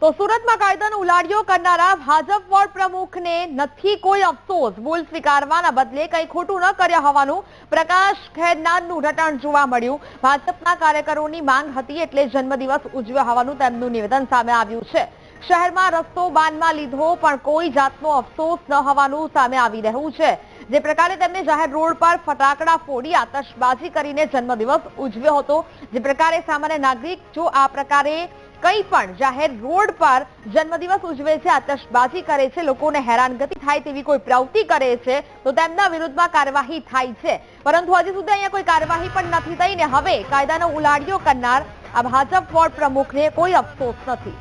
તો સુરતમાં કાયદાનો ઉલાડિયો કરનારા ભાજપ વોર્ડ પ્રમુખને નથી કોઈ અફસોસ. ભૂલ સ્વીકારવાના બદલે કંઈ ખોટું ન કર્યા હોવાનું પ્રકાશ ખેરનારનું રટણ જોવા મળ્યું. ભાજપના કાર્યકરોની માંગ હતી એટલે જન્મદિવસ ઉજવ્યો હોવાનું તેમનું નિવેદન સામે આવ્યું છે. શહેરમાં રસ્તો બાનમાં લીધો પણ કોઈ જાતનો અફસોસ ન હોવાનું સામે આવી રહ્યું છે. જે પ્રકારે તેમને જાહેર રોડ પર ફટાકડા ફોડી આતશબાજી કરીને જન્મદિવસ ઉજવ્યો હતો. જે પ્રકારે સામાન્ય નાગરિક જો આ પ્રકારે કંઈ પણ જાહેર રોડ પર જન્મદિવસ ઉજવે છે, આતશબાજી કરે છે, લોકોને હેરાનગતિ થાય તેવી કોઈ પ્રવૃત્તિ કરે છે તો તેમના વિરુદ્ધમાં કાર્યવાહી થાય છે. પરંતુ હજી સુધી અહીંયા કોઈ કાર્યવાહી પણ નથી થઈ ને હવે કાયદાનો ઉલાડિયો કરનાર આ ભાજપ વોર્ડ પ્રમુખને કોઈ અફસોસ નથી.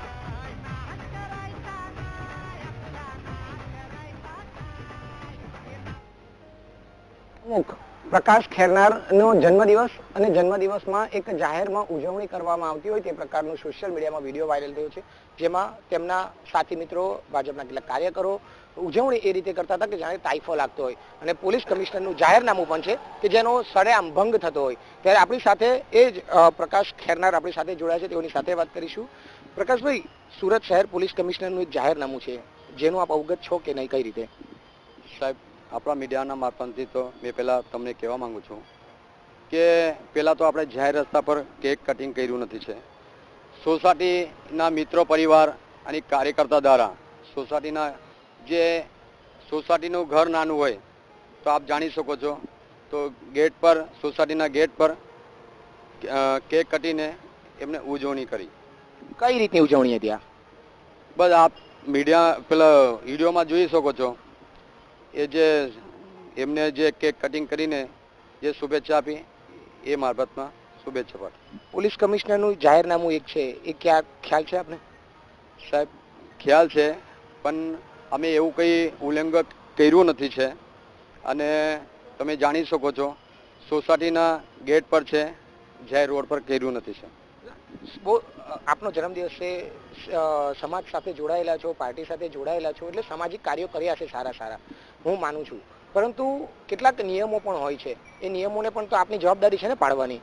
પ્રકાશ ખેરનારનો જન્મદિવસ અને જન્મદિવસમાં એક જાહેરમાં ઉજવણી કરવામાં આવતી હોય તે પ્રકારનો સોશિયલ મીડિયામાં વિડીયો વાયરલ થયો છે, જેમાં તેમના સાથી મિત્રો, ભાજપના કેટલાક કાર્યકરો ઉજવણી એ રીતે કરતા હતા કે જાણે તાઇફો લાગતો હોય અને પોલીસ કમિશનરનું જાહેરનામું પણ છે કે જેનો સરેઆમ ભંગ થતો હોય. ત્યારે આપણી સાથે એ જ પ્રકાશ ખેરનાર આપણી સાથે જોડાયા છે, તેઓની સાથે વાત કરીશું. પ્રકાશભાઈ, સુરત શહેર પોલીસ કમિશનરનું એક જાહેરનામું છે જેનું આપ અવગત છો કે નહીં, કઈ રીતે? સાહેબ, આપણા મીડિયાના મારફતથી તો મેં પહેલાં તમને કહેવા માગું છું કે પહેલાં તો આપણે જાહેર રસ્તા પર કેક કટિંગ કર્યું નથી છે. સોસાયટીના મિત્રો પરિવાર અને કાર્યકર્તા દ્વારા સોસાયટીનું ઘર નાનું હોય તો આપ જાણી શકો છો, તો ગેટ પર સોસાયટીના ગેટ પર કેક કટીને એમને ઉજવણી કરી. કઈ રીતની ઉજવણી હતી આ? બસ આપ મીડિયા પેલા વિડીયોમાં જોઈ શકો છો. એ જે એમને જે કેક કટિંગ કરીને જે શુભેચ્છા આપી એ મારફતમાં શુભેચ્છા પાઠવી. પોલીસ કમિશનરનું જાહેરનામું એક છે, એ ક્યાં ખ્યાલ છે આપને? સાહેબ, ખ્યાલ છે, પણ અમે એવું કંઈ ઉલ્લંઘન કર્યું નથી છે. અને તમે જાણી શકો છો સોસાયટીના ગેટ પર છે, જાહેર રોડ પર કર્યું નથી છે. બહુ આપનો જન્મદિવસ છે, સમાજ સાથે જોડાયેલા છો, પાર્ટી સાથે જોડાયેલા છો, એટલે સામાજિક કાર્યો કર્યા છે સારા સારા, હું માનું છું. પરંતુ કેટલાક નિયમો પણ હોય છે, એ નિયમોને પણ તો આપની જવાબદારી છે ને પાડવાની.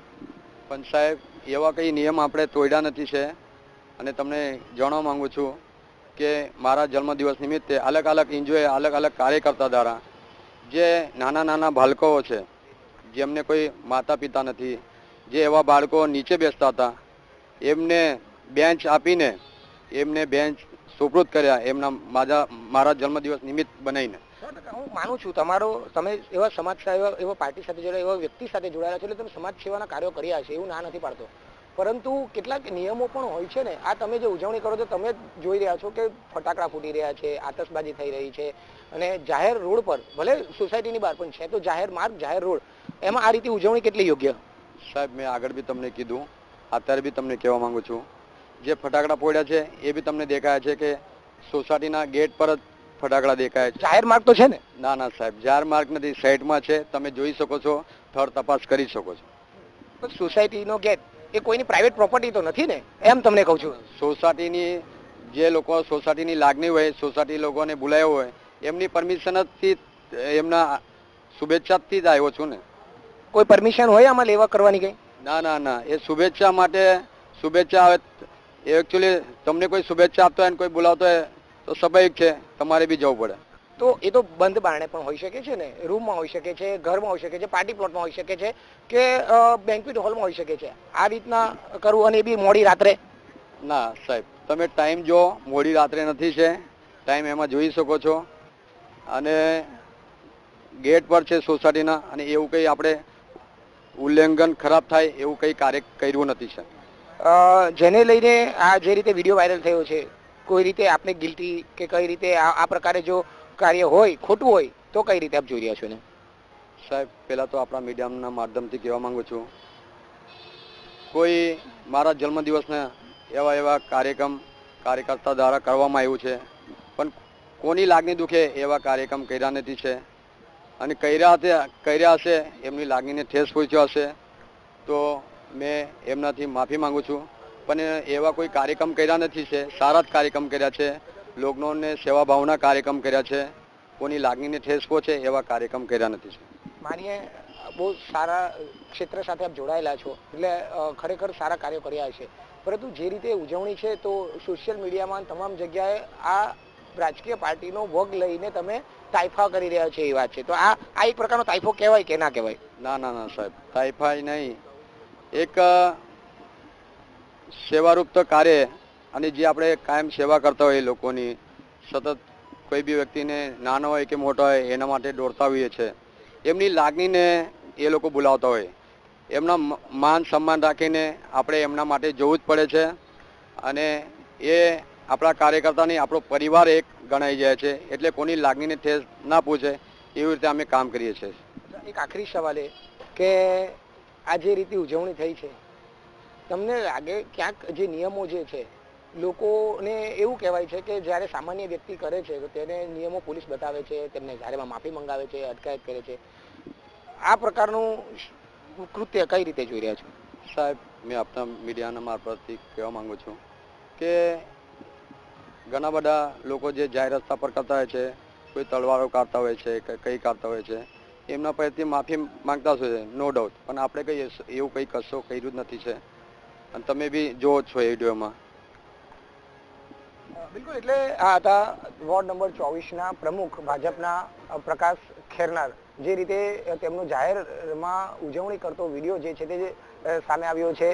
પણ સાહેબ, એવા કંઈ નિયમ આપણે તોડ્યા નથી છે. અને તમને જણાવવા માગું છું કે મારા જન્મદિવસ નિમિત્તે અલગ અલગ એન્જોય અલગ અલગ કાર્યકર્તા દ્વારા જે નાના નાના બાળકો છે, જેમને કોઈ માતા પિતા નથી, જે એવા બાળકો નીચે બેસતા હતા, એમને બેન્ચ આપીને એમને બેન્ચ સુપૃત કર્યા એમના મારા જન્મદિવસ નિમિત્ત બનાવીને. હું માનું છું તમે એવા સમાજ એવા પાર્ટી સાથે જોડાયેલા, એવા વ્યક્તિ સાથે જોડાયેલા છો એટલે તમે સમાજ સેવાના કાર્યો કર્યા છે, એવું ના નથી પાડતો. પરંતુ કેટલાક નિયમો પણ હોય છે ને. આ તમે જે ઉજવણી કરો છો, તમે જોઈ રહ્યા છો કે ફટાકડા ફૂટી રહ્યા છે, આતશબાજી થઈ રહી છે, અને જાહેર રોડ પર, ભલે સોસાયટીની બહાર પણ છે તો જાહેર માર્ગ, જાહેર રોડ, એમાં આ રીતે ઉજવણી કેટલી યોગ્ય? સાહેબ, મેં આગળ બી તમને કીધું, અત્યારે બી તમને કહેવા માંગુ છું, જે ફટાકડા ફોડ્યા છે એ બી તમને દેખાય છે કે સોસાયટીના ગેટ પર જ ફટાકડા દેખાય છે. જાહેર માર્ગ તો છે ને? ના ના સાહેબ, જાહેર માર્ગ નથી, સાઈડમાં છે, તમે જોઈ શકો છો, થર્ડ તપાસ કરી શકો છો. સોસાયટીનો ગેટ એ કોઈની પ્રાઇવેટ પ્રોપર્ટી તો નથી ને, એમ તમને કહું છું. સોસાયટીની જે લોકો સોસાયટીની લાગણી હોય, સોસાયટી લોકોને બોલાયો હોય, એમની પરમિશનથી એમના શુભેચ્છાથી જ આવ્યો છું ને. કોઈ પરમિશન હોય આમાં લેવા કરવાની કઈ? ના ના ના, એ શુભેચ્છા માટે શુભેચ્છા આવે. એકચ્યુઅલી તમને કોઈ શુભેચ્છા આપતો હોય ને કોઈ બોલાવતો હોય તો સ્વાભાવિક છે તમારે બી જવું પડે. તો એ તો બંધ બારણે પણ હોઈ શકે છે ને, રૂમમાં હોઈ શકે છે, ઘરમાં હોઈ શકે છે, પાર્ટી પ્લોટમાં હોઈ શકે છે, કે બેન્ક્વેટ હોલમાં હોઈ શકે છે. આ રીતના કરવું, અને એ બી મોડી રાત્રે? ના સાહેબ, તમે ટાઈમ જો, મોડી રાત્રે નથી છે, ટાઈમ એમાં જોઈ શકો છો. અને ગેટ પર છે સોસાયટીના, અને એવું કંઈ આપણે ઉલ્લંઘન ખરાબ થાય એવું કંઈ કાર્ય કર્યું નથી છે. જેને લઈને આ જે રીતે વિડીયો વાયરલ થયો છે, કોઈ રીતે આપને ગિલ્ટી કે કઈ રીતે આ પ્રકારે જો કાર્ય હોય, ખોટું હોય, તો કઈ રીતે આપ જોઈ રહ્યા છો ને? સાહેબ, પહેલાં તો આપણા મીડિયાના માધ્યમથી કહેવા માગું છું, કોઈ મારા જન્મદિવસના એવા કાર્યકર્તા દ્વારા કરવામાં આવ્યું છે, પણ કોની લાગણી દુખે એવા કાર્યક્રમ કર્યા નથી છે. અને કર્યા હશે, એમની લાગણીને ઠેસ પહોંચ્યો હશે તો મેં એમનાથી માફી માગું છું. પણ એવા કોઈ કાર્યક્રમ કર્યા નથી છે, સારા જ કાર્યક્રમ કર્યા છે, લોકોને સેવા ભાવના કાર્યક્રમ કર્યા છે, કોની લાગણીને ઠેસ પહોંચે એવા કાર્યક્રમ કર્યા નથી છે. માનીએ બહુ સારા ક્ષેત્ર સાથે આપ જોડાયેલા છો, એટલે ખરેખર સારા કાર્યો કર્યા છે. પરંતુ જે રીતે ઉજવણી છે તો સોશિયલ મીડિયામાં તમામ જગ્યાએ આ રાજકીય પાર્ટીનો વગ લઈને તમે તાઇફા કરી રહ્યા છો એ વાત છે. તો આ એક પ્રકારનો તાઇફો કહેવાય કે ના કહેવાય? ના ના ના સાહેબ, તાઇફાઈ નહીં, એક સેવારૂપ કાર્ય, અને જે આપણે કાયમ સેવા કરતા હોય લોકોની, સતત કોઈ બી વ્યક્તિને નાનો હોય કે મોટો હોય એના માટે દોડતા હોઈએ છે, એમની લાગણીને એ લોકો બોલાવતા હોય, એમના માન સન્માન રાખીને આપણે એમના માટે જવું જ પડે છે. અને એ આપણા કાર્યકર્તાની આપણો પરિવાર એક ગણાઈ જાય છે, એટલે કોની લાગણીને ઠેસ ના પૂછે એવી રીતે અમે કામ કરીએ છીએ. એક આખરી સવાલ એ કે આ જે રીતે ઉજવણી થઈ છે, તમને લાગે ક્યાંક જે નિયમો જે છે, લોકોને એવું કહેવાય છે કે જ્યારે સામાન્ય વ્યક્તિ કરે છે તો તેને નિયમો પોલીસ બતાવે છે, તેમને જાહેરમાં માફી મંગાવે છે, અટકાયત કરે છે, આ પ્રકારનું કૃત્ય કઈ રીતે જોઈ રહ્યા છો? સાહેબ, મેં આપના મીડિયાના મારફતથી કહેવા માંગુ છું કે ઘણા બધા લોકો જે જાહેર રસ્તા પર કરતા હોય છે, કોઈ તલવારો કાઢતા હોય છે કે કંઈ કાઢતા હોય છે, એમના પરથી માફી માંગતા હોય છે, નો ડાઉટ. પણ આપણે કહીએ એવું કંઈ કશો કર્યું જ નથી છે, અને તમે બી જોવો છો એ વિડીયોમાં. બિલકુલ, એટલે આ હતા વોર્ડ નંબર 24ના પ્રમુખ ભાજપના પ્રકાશ ખેરનાર. જે રીતે તેમનો જાહેરમાં ઉજવણી કરતો વિડીયો જે છે તે સામે આવ્યો છે,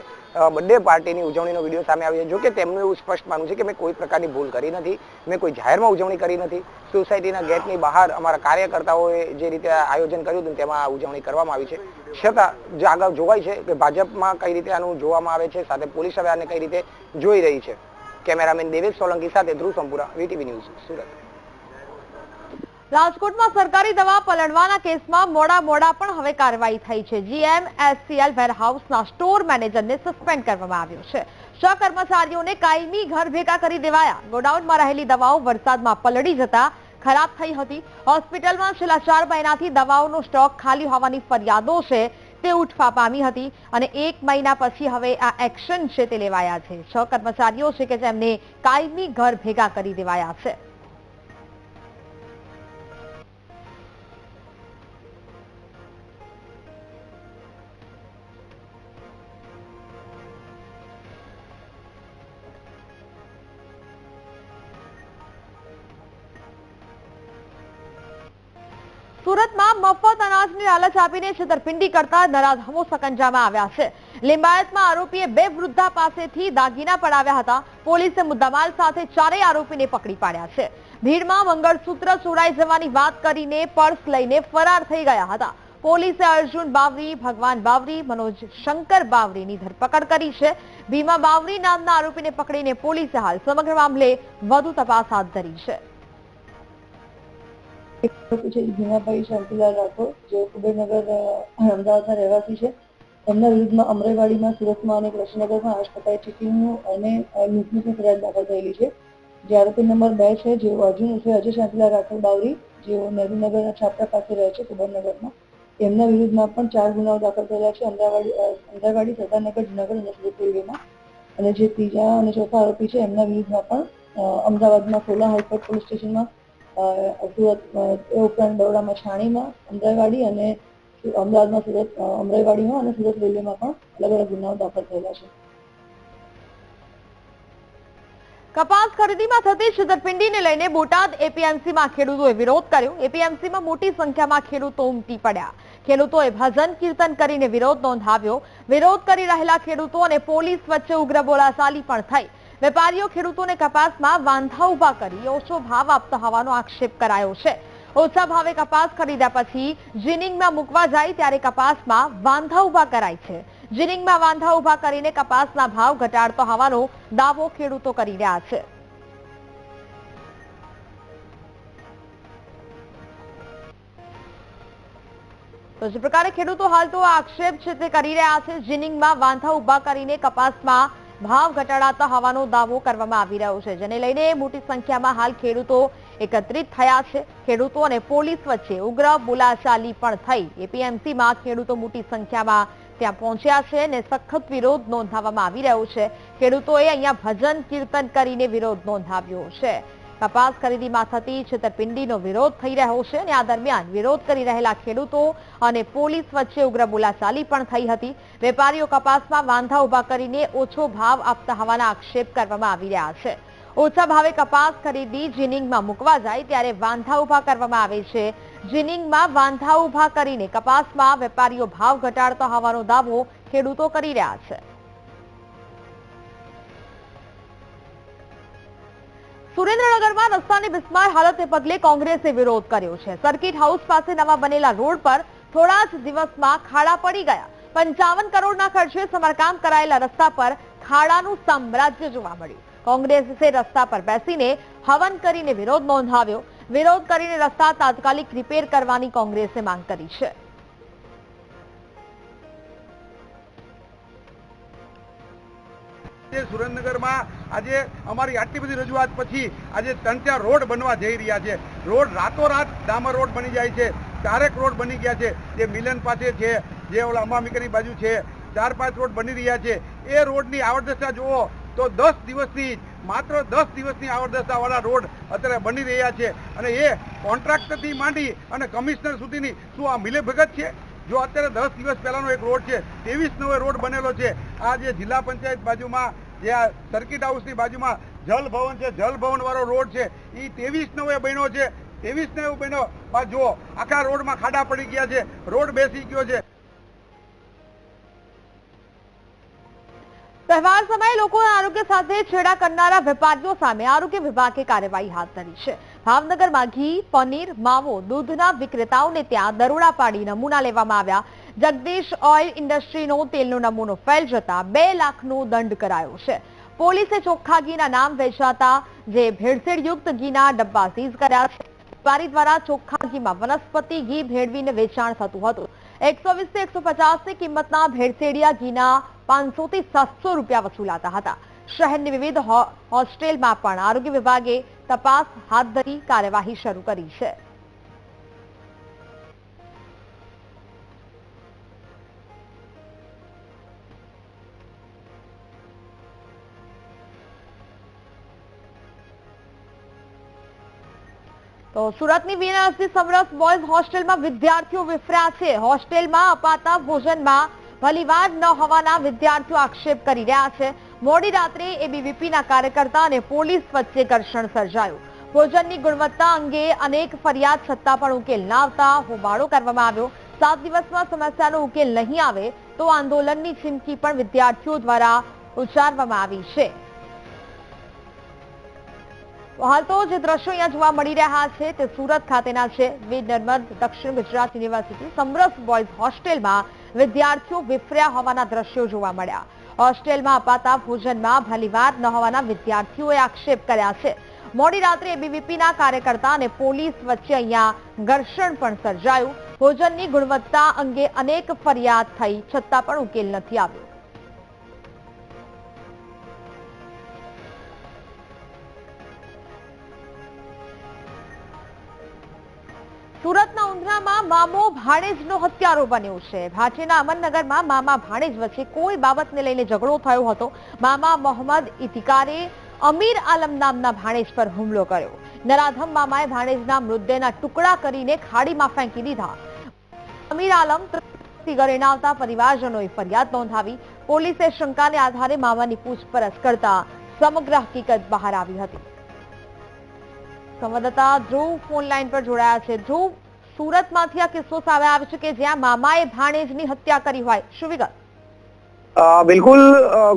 બર્થડે પાર્ટીની ઉજવણીનો વિડીયો સામે આવ્યો છે. જો કે તેમનું એવું સ્પષ્ટ માનવું છે કે મેં કોઈ પ્રકારની ભૂલ કરી નથી, મેં કોઈ જાહેરમાં ઉજવણી કરી નથી. સોસાયટીના ગેટની બહાર અમારા કાર્યકર્તાઓએ જે રીતે આયોજન કર્યું હતું તેમાં આ ઉજવણી કરવામાં આવી છે. છતાં જે આગળ જોવાય છે કે ભાજપમાં કઈ રીતે આનું જોવામાં આવે છે, સાથે પોલીસ હવે આને કઈ રીતે જોઈ રહી છે. કેમેરામેન દેવેશ સોલંકી સાથે ધ્રુવ સંપુરા, વીટીવી ન્યૂઝ, સુરત. રાજકોટમાં સરકારી દવા પલળવાના કેસમાં મોડા પણ હવે કાર્યવાહી થઈ છે. GMSCL વેરહાઉસના સ્ટોર મેનેજરને સસ્પેન્ડ કરવામાં આવ્યો છે. 6 કર્મચારીઓને કાયમી ઘર ભેગા કરી દેવાયા. ગોડાઉનમાં રહેલી દવાઓ વરસાદમાં પલળી જતા ખરાબ થઈ હતી. હોસ્પિટલમાં છેલ્લા 4 મહિનાથી દવાઓનો સ્ટોક ખાલી હોવાની ફરિયાદો છે તે ઉઠવા પામી હતી, અને 1 મહિના પછી હવે આ એક્શન છે તે લેવાયા છે. 6 કર્મચારીઓ છે કે જેમને કાયમી ઘર ભેગા કરી દેવાયા છે. સુરતમાં મફત અનાજની લાલચ આપીને છેતરપિંડી કરતા નરાધમો સકંજામાં આવ્યા છે. લિંબાયતમાં આરોપીએ 2 વૃદ્ધા પાસેથી દાગીના પડાવ્યા હતા. પોલીસે મુદ્દામાલ સાથે 4 આરોપીને પકડી પાડ્યા છે. ભીડમાં મંગળસૂત્ર ચોરાઈ જવાની વાત કરીને પર્સ લઈને ફરાર થઈ ગયા હતા. પોલીસે અર્જુન બાવરી, ભગવાન બાવરી, મનોજ શંકર બાવરીની ધરપકડ કરી છે. ભીમા બાવરી નામના આરોપીને પકડીને પોલીસે હાલ સમગ્ર મામલે વધુ તપાસ હાથ ધરી છે. ભીમાભાઈ શાંતિલાલ રાઠોડ, જે કુબેરનગર અમદાવાદના રહેવાસી છે. એમના વિરુદ્ધમાં અમરેવાડીમાં, સુરતમાં અને કૃષ્ણનગરમાં આશપતાઈ ચીટિંગનું અને લૂંટની ફરિયાદ દાખલ થયેલી છે. જે આરોપી નંબર 2 છે, જેઓ અર્જુન ઉર્ફે અજય શાંતિલાલ રાઠોડ બાવરી, જેઓ નહેરુનગરના છાપરા પાસે રહે છે કુબેરનગરમાં, એમના વિરુદ્ધમાં પણ 4 ગુનાઓ દાખલ થયેલા છે. અમદાવાડી, સરદારનગર, જુનાગઢ અને સુરત રેલવેમાં. અને જે ત્રીજા અને ચોથા આરોપી છે એમના વિરુદ્ધમાં પણ અમદાવાદમાં સોલા હાઈકોર્ટ પોલીસ સ્ટેશનમાં, સુરત એ ઉપરાંત બરોડામાં છાણીમાં, અમરાઈવાડી અને અમદાવાદમાં સુરત અમરાઈવાડીમાં અને સુરત રેલવેમાં પણ અલગ અલગ ગુનાઓ દાખલ થયેલા છે. કપાસ ખરીદીમાં થતી છેતરપિંડીને લઈને બોટાદ એપીએમસીમાં ખેડૂતોએ વિરોધ કર્યો. એપીએમસીમાં મોટી સંખ્યામાં ખેડૂતો ઉમટી પડ્યા. ખેડૂતોએ ભજન કીર્તન કરીને વિરોધ નોંધાવ્યો. વિરોધ કરી રહેલા ખેડૂતો અને પોલીસ વચ્ચે ઉગ્ર બોલાચાલી પણ થઈ. વેપારીઓ ખેડૂતોને કપાસમાં વાંધા ઉભા કરી ઓછો ભાવ આપતા હોવાનો આક્ષેપ કરાયો છે. ઓછા ભાવે કપાસ ખરીદ્યા પછી જીનિંગમાં મૂકવા જાય ત્યારે કપાસમાં વાંધા ઉભા કરાય છે. જીનિંગમાં વાંધા ઉભા કરીને કપાસના ભાવ ઘટાડતો હોવાનો દાવો ખેડૂતો કરી રહ્યા છે. તો જે પ્રકારે ખેડૂતો હાલ તો આક્ષેપ છે તે કરી રહ્યા છે. જીનિંગમાં વાંધા ઉભા કરીને કપાસમાં ભાવ ઘટાડાતા હોવાનો દાવો કરવામાં આવી રહ્યો છે, જેને લઈને મોટી સંખ્યામાં હાલ ખેડૂતો એકત્રિત થયા છે. ખેડૂતો અને પોલીસ વચ્ચે ઉગ્ર બોલાચાલી પણ થઈ. એપીએમસીમાં ખેડૂતો મોટી સંખ્યામાં ત્યાં પહોંચ્યા છે અને સખત વિરોધ નોંધાવવામાં આવી રહ્યો છે. ખેડૂતોએ અહીંયા ભજન કીર્તન કરીને વિરોધ નોંધાવ્યો છે. કપાસ ખરીદીમાં થતી છેતરપિંડીનો વિરોધ થઈ રહ્યો છે અને આ દરમિયાન વિરોધ કરી રહેલા ખેડૂતો અને પોલીસ વચ્ચે ઉગ્ર બોલાચાલી પણ થઈ હતી. વેપારીઓ કપાસમાં વાંધા ઉભા કરીને ઓછો ભાવ આપતા હોવાના આક્ષેપ કરવામાં આવી રહ્યા છે. ઓછા ભાવે કપાસ ખરીદી જીનિંગમાં મૂકવા જાય ત્યારે વાંધા ઉભા કરવામાં આવે છે. જીનિંગમાં વાંધા ઉભા કરીને કપાસમાં વેપારીઓ ભાવ ઘટાડતા હોવાનો દાવો ખેડૂતો કરી રહ્યા છે. સુરેન્દ્રનગરમાં રસ્તાની બિસ્માર હાલતને પગલે કોંગ્રેસે વિરોધ કર્યો છે. સર્કિટ હાઉસ પાસે નવા બનેલા રોડ પર થોડા જ દિવસમાં ખાડા પડી ગયા. 55 કરોડના ખર્ચે સમારકામ કરાયેલા રસ્તા પર ખાડાનું સામ્રાજ્ય જોવા મળ્યું. કોંગ્રેસે રસ્તા પર બેસીને હવન કરીને વિરોધ નોંધાવ્યો. વિરોધ કરીને રસ્તા તાત્કાલિક રિપેર કરવાની કોંગ્રેસે માંગ કરી છે. સુરેન્દ્રનગરમાં આજે અમારી આટલી બધી રજૂઆત પછી આજે 3-4 રોડ બનવા જઈ રહ્યા છે. રોડ રાતોરાત ડામર રોડ બની જાય છે. 4 રોડ બની ગયા છે. જે મિલન પાસે છે, જે ઓલા અંબામિકાની બાજુ છે, 4-5 રોડ બની રહ્યા છે. એ રોડની આવડદશા જુઓ તો 10 દિવસની માત્ર 10 દિવસની આવડદશાવાળા રોડ અત્યારે બની રહ્યા છે. અને એ કોન્ટ્રાક્ટરથી માંડી અને કમિશનર સુધીની શું આ મિલેભગત છે? જો અત્યારે 10 દિવસ પહેલાનો એક રોડ છે, 23 રોડ બનેલો છે. આ જે જિલ્લા પંચાયત બાજુમાં, જે આ સર્કિટ હાઉસની બાજુમાં જલ ભવન છે, જલ ભવન વાળો રોડ છે, એ 23 બન્યો છે. 23 બન્યો બાદ જુઓ આખા રોડમાં ખાડા પડી ગયા છે, રોડ બેસી ગયો છે. તહેવાર સમયે લોકોના આરોગ્ય સાથે છેડા કરનારા વેપારીઓ સામે આરોગ્ય વિભાગે કાર્યવાહી હાથ ધરી છે. ભાવનગરમાં ઘી, પનીર, માવો, દૂધના વિક્રેતાઓને ત્યાં દરોડા પાડી નમૂના લેવામાં આવ્યા. જગદીશ ઓઇલ ઇન્ડસ્ટ્રીનો તેલનો નમૂનો ફેલ જતા 2 લાખનો દંડ કરાયો છે. પોલીસે ચોખ્ખા ઘીના નામ વેચાતા જે ભેળસેળયુક્ત ઘીના ડબ્બા સીઝ કર્યા છે. વેપારી દ્વારા ચોખ્ખા ઘીમાં વનસ્પતિ ઘી ભેળવીને વેચાણ થતું હતું. 120 થી 150 કિંમતના ભેળસેળિયા ઘીના 500 થી 700 રૂપિયા વસૂલાતા હતા. શહેરની વિવિધ હોસ્ટેલમાં પણ આરોગ્ય વિભાગે તપાસ હાથ ધરી કાર્યવાહી શરૂ કરી છે. તો સુરતની વીએનએસડી સમરસ બોયઝ હોસ્ટેલમાં વિદ્યાર્થીઓ વિફર્યા છે. હોસ્ટેલમાં અપાતા ભોજનમાં ભલીવાર ન હોવાના વિદ્યાર્થીઓ આક્ષેપ કરી રહ્યા છે. મોડી રાત્રે એબીવીપીના કાર્યકર્તા અને પોલીસ વચ્ચે ઘર્ષણ સર્જાયું. ભોજનની ગુણવત્તા અંગે અનેક ફરિયાદ છતાં પણ ઉકેલ ન આવતા હોબાળો કરવામાં આવ્યો. 7 દિવસમાં સમસ્યાનો ઉકેલ નહીં આવે તો આંદોલનની ચીમકી પણ વિદ્યાર્થીઓ દ્વારા ઉચ્ચારવામાં આવી છે. હાલ તો જે દ્રશ્યો અહીંયા જોવા મળી રહ્યા છે તે સુરત ખાતેના છે. વીર નર્મદ દક્ષિણ ગુજરાત યુનિવર્સિટી સમરસ બોયઝ હોસ્ટેલમાં વિદ્યાર્થીઓ વિફર્યા હોવાના દ્રશ્યો જોવા મળ્યા. હોસ્ટેલમાં અપાતા ભોજનમાં ભલીવાર ન હોવાના વિદ્યાર્થીઓએ આક્ષેપ કર્યા છે. મોડી રાત્રે એબીવીપીના કાર્યકર્તા અને પોલીસ વચ્ચે અહીંયા ઘર્ષણ પણ સર્જાયું. ભોજનની ગુણવત્તા અંગે અનેક ફરિયાદ થઈ છતાં પણ ઉકેલ નથી આવ્યો. સુરતના ઉંધરામાં મામો ભાણેજનો હત્યારો બન્યો છે. ભાટીના અમનનગરમાં મામા ભાણેજ વચ્ચે કોઈ બાબતને લઈને ઝઘડો થયો હતો. મામા મોહમ્મદ ઇતિકારે અમીર આલમ નામના ભાણેજ પર હુમલો કર્યો. નરાધમ મામાએ ભાણેજના મૃતદેહના ટુકડા કરીને ખાડીમાં ફેંકી દીધા. અમીર આલમ ઘરે આવતા પરિવારજનોએ ફરિયાદ નોંધાવી. પોલીસે શંકાને આધારે મામાની પૂછપરછ કરતા સમગ્ર હકીકત બહાર આવી હતી. સંવાદદાતા ધ્રુવ ફોન લાઈન પર જોડાયા છે. ધ્રુવ, સુરતમાંથી આ કિસ્સો સામે આવ્યો છે કે જ્યાં મામાએ ભાણેજની હત્યા કરી હોય, શું વિગત? બિલકુલ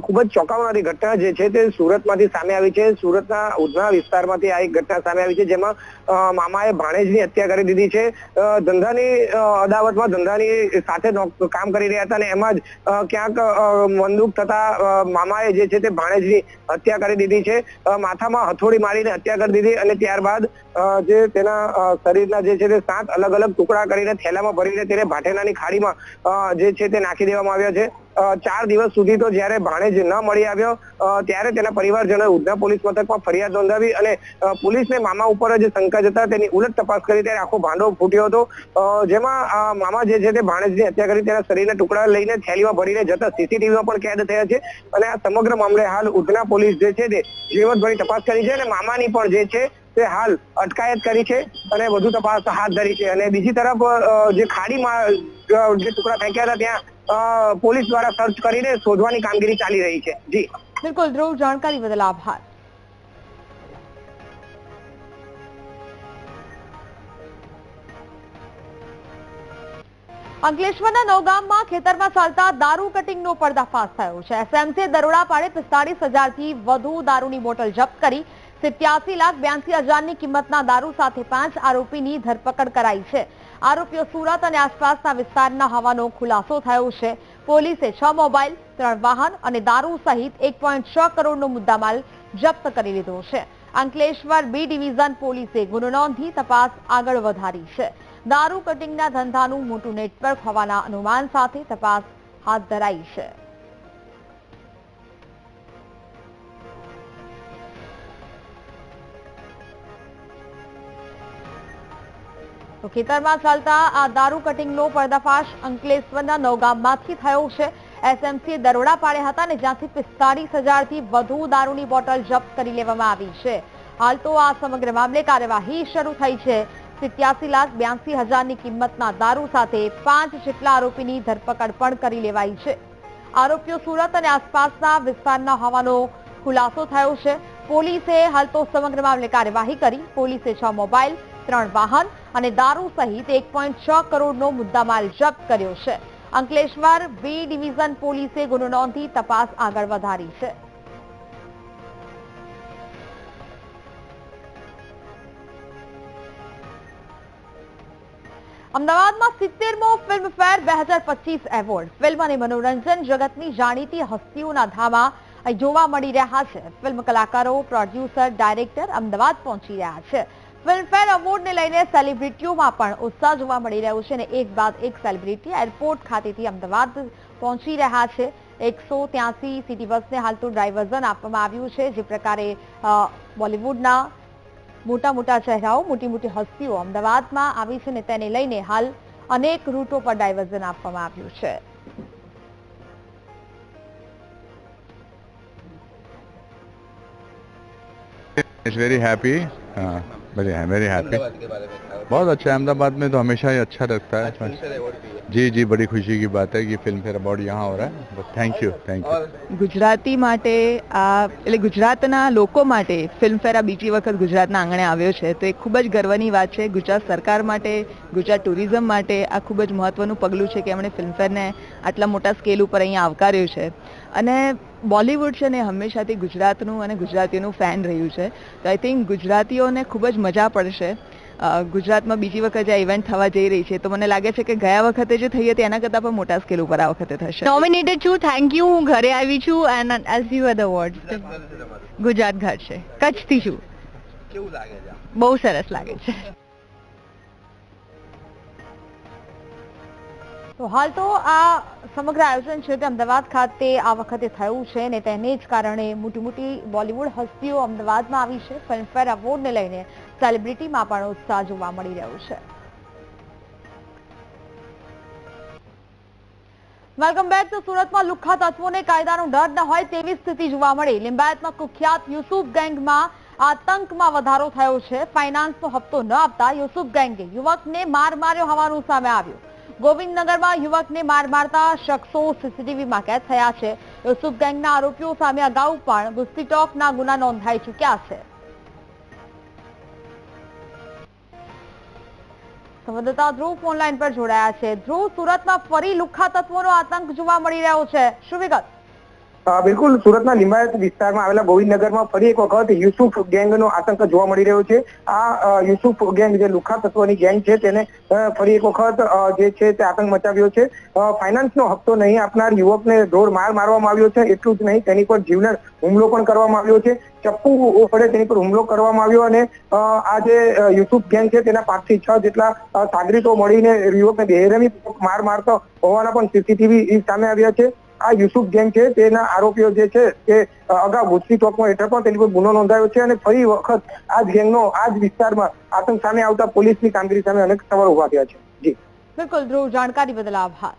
ખૂબ જ ચોંકાવનારી ઘટના જે છે તે સુરતમાંથી સામે આવી છે. સુરતના ઉધના વિસ્તારમાંથી આ એક ઘટના સામે આવી છે જેમાં મામાએ ભાણેજની હત્યા કરી દીધી છે. ધંધાની અદાવતમાં ધંધાની સાથે કામ કરી રહ્યા હતા અને એમાં જ ક્યાંક મંદુક થતા મામાએ જે છે તે ભાણેજની હત્યા કરી દીધી છે. માથામાં હથોડી મારીને હત્યા કરી દીધી અને ત્યારબાદ જે તેના શરીરના જે છે તે 7 અલગ અલગ ટુકડા કરીને થેલામાં ભરીને તેને ભાટેનાની ખાડીમાં જે છે તે નાખી દેવામાં આવ્યા છે. 4 દિવસ સુધી તો જયારે ભાણેજ ન મળી આવ્યો ત્યારે તેના પરિવારજનોએ ઉધના પોલીસ મથકમાં ફરિયાદ નોંધાવી અને પોલીસને મામા ઉપર જે શંકા જતા તેની ઉલટ તપાસ કરી ત્યારે આખો ભાંડો ફૂટ્યો હતો. જેમાં મામા જે છે તે ભાણેજની હત્યા કરી તેના શરીરના ટુકડા લઈને થેલીમાં ભરીને જતા સીસીટીવીમાં પણ કેદ થયા છે. અને આ સમગ્ર મામલે હાલ ઉધના પોલીસ જે છે તે ઝીણવટભરી તપાસ કરી છે અને મામાની પણ જે છે તે હાલ અટકાયત કરી છે અને વધુ તપાસ હાથ ધરી છે. અને બીજી તરફ જે ખાડીમાં જે ટુકડા ફેંક્યા હતા ત્યાં પોલીસ દ્વારા સર્ચ કરીને શોધવાની કામગીરી ચાલી રહી છે. જી બિલકુલ ધ્રુવ, જાણકારી બદલ આભાર. અંકલેશ્વરના નવગામમાં ખેતરમાં ચાલતા દારૂ કટિંગનો પર્દાફાશ થયો છે. એસએમસીએ દરોડા પાડે 45,000 થી વધુ દારૂની બોટલ જપ્ત કરી 87,82,000ની કિંમતના દારૂ સાથે 5 આરોપીની ધરપકડ કરાઈ છે. આરોપીઓ સુરત અને આસપાસના વિસ્તારના હોવાનો ખુલાસો થયો છે. પોલીસે 6 મોબાઈલ, 3 વાહન અને દારૂ સહિત 1.6 કરોડનો મુદ્દામાલ જપ્ત કરી લીધો છે. અંકલેશ્વર બી ડિવિઝન પોલીસે ગુનો નોંધી તપાસ આગળ વધારી છે. દારૂ કટિંગના ધંધાનું મોટું નેટવર્ક હોવાના અનુમાન સાથે તપાસ હાથ ધરાઈ છે. તો ખેતરમાં ચાલતા આ દારૂ કટિંગનો પર્દાફાશ અંકલેશ્વરના નવગામમાંથી થયો છે. એસએમસીએ દરોડા પાડ્યા હતા અને જ્યાંથી 45,000 થી વધુ દારૂની બોટલ જપ્ત કરી લેવામાં આવી છે. હાલ તો આ સમગ્ર મામલે કાર્યવાહી શરૂ થઈ છે. 87,82,000ની કિંમતના દારૂ સાથે 5 જેટલા આરોપીની ધરપકડ પણ કરી લેવાઈ છે. આરોપીઓ સુરત અને આસપાસના વિસ્તારના હોવાનો ખુલાસો થયો છે. પોલીસે હાલ તો સમગ્ર મામલે કાર્યવાહી કરી. પોલીસે 6 મોબાઈલ, 3 વાહન અને દારૂ સહિત 1.6 કરોડનો મુદ્દામાલ જપ્ત કર્યો છે. અંકલેશ્વર બી ડિવિઝન પોલીસે ગુનો નોંધી તપાસ આગળ વધારી છે. અમદાવાદમાં 70મો ફિલ્મફેર 2025 એવોર્ડ. ફિલ્મ અને મનોરંજન જગતની જાણીતી હસ્તીઓના ધામા અહીં જોવા મળી રહ્યા છે. ફિલ્મ કલાકારો, પ્રોડ્યુસર, ડાયરેક્ટર અમદાવાદ પહોંચી રહ્યા છે. ફિલ્મફેર એવોર્ડને લઈને સેલિબ્રિટીઓમાં પણ ઉત્સાહ જોવા મળી રહ્યો છે અને એક બાદ એક સેલિબ્રિટી એરપોર્ટ ખાતેથી અમદાવાદ પહોંચી રહ્યા છે. 183 સિટી બસને હાલ તો ડ્રાઇવર્ઝન આપવામાં આવ્યું છે. જે પ્રકારે બોલિવૂડના મોટા ચહેરાઓ, મોટી હસ્તીઓ અમદાવાદમાં આવી છે અને તેને લઈને હાલ અનેક રૂટો પર ડાયવર્ઝન આપવામાં આવ્યું છે. It's very happy. हाँ, वेरी हैप्पी. बहुत अच्छा है. अहमदाबाद में तो हमेशा ही अच्छा लगता है. जी बड़ी खुशी की बात है कि फिल्म फेयर अवॉर्ड यहाँ हो रहा है. But thank you. ગુજરાતી માટે એટલે ગુજરાતના લોકો માટે ફિલ્મફેર આ બીજી વખત ગુજરાતના આંગણે આવ્યો છે તો એ ખૂબ જ ગર્વની વાત છે. ગુજરાત સરકાર માટે, ગુજરાત ટુરિઝમ માટે આ ખૂબ જ મહત્વનું પગલું છે કે એમણે ફિલ્મફેરને આટલા મોટા સ્કેલ ઉપર અહીંયા આવકાર્યું છે. અને બોલિવૂડ છે ને હંમેશાથી ગુજરાતનું અને ગુજરાતીઓનું ફેન રહ્યું છે. તો આઈ થિંક ગુજરાતીઓને ખૂબ જ મજા પડશે. ગુજરાતમાં બીજી વખત આ ઇવેન્ટ થવા જઈ રહી છે તો મને લાગે છે કે ગયા વખતે જે થઈ હતી એના કરતાં પણ મોટા સ્કેલ ઉપર આ વખતે થશે. નોમિનેટેડ છું, થેન્ક યુ. હું ઘરે આવી છું and as you are the award. Gujarat ઘાટ છે, કચ્છથી છું. કેવું લાગે છે? બહુ સરસ લાગે છે. તો હાલ તો આ સમગ્ર આયોજન છે તે અમદાવાદ ખાતે આ વખતે થયું છે અને તેને જ કારણે મોટી બોલિવૂડ હસ્તીઓ અમદાવાદમાં આવી છે. ફિલ્મફેર એવોર્ડને લઈને સેલિબ્રિટીમાં પણ ઉત્સાહ જોવા મળી રહ્યો છે. Welcome back. તો સુરતમાં લુખ્ખા તત્વોને કાયદાનો ડર ન હોય તેવી સ્થિતિ જોવા મળી. લિંબાયતમાં કુખ્યાત યુસુફ ગેંગમાં આતંકમાં વધારો થયો છે. ફાઇનાન્સનો હપ્તો ન આપતા યુસુફ ગેંગે યુવકને માર્યો હોવાનું સામે આવ્યું. ગોવિંદનગરમાં યુવકને મારતા શખ્સો સીસીટીવીમાં કેદ થયા છે. યુસુફ ગેંગના આરોપીઓ સામે અગાઉ પણ ગુસ્તી ટોકના ગુના નોંધાઈ ચૂક્યા છે. સંવાદદાતા ધ્રુવ ઓનલાઈન પર જોડાયા છે. ધ્રુવ, સુરતમાં ફરી લુખ્ખા તત્વોનો આતંક જોવા મળી રહ્યો છે, શું વિગત? બિલકુલ, સુરતના લિંબાયત વિસ્તારમાં આવેલા ગોવિંદનગરમાં ફરી એક વખત યુસુફ ગેંગનો આતંક જોવા મળી રહ્યો છે. આ યુસુફ ગેંગ જે લુખ્ખા તત્વોની ગેંગ છે તેને ફરી એક વખત જે છે તે આતંક મચાવ્યો છે. ફાઇનાન્સનો હપ્તો નહીં આપનાર યુવકને ઢોર મારવામાં આવ્યો છે. એટલું જ નહીં, તેની પર જીવલેણ હુમલો પણ કરવામાં આવ્યો છે. ચપ્પુ વડે તેની પર હુમલો કરવામાં આવ્યો અને આ જે યુસુફ ગેંગ છે તેના 5 થી 6 જેટલા સાગરીતો મળીને યુવકને બેરહેમી માર મારતો હોવાના પણ સીસીટીવી સામે આવ્યા છે. આ યુસુફ ગેંગ છે તેના આરોપીઓ જે છે તે અગાઉ ગુસ્તી ટોકમાં હેઠળ પણ તેની પર ગુનો નોંધાયો છે અને ફરી વખત આ જ ગેંગનો આ જ વિસ્તારમાં આતંક સામે આવતા પોલીસની કામગીરી સામે અનેક સવાલ ઉભા થયા છે. જી બિલકુલ ધ્રુવ, જાણકારી બદલ આભાર.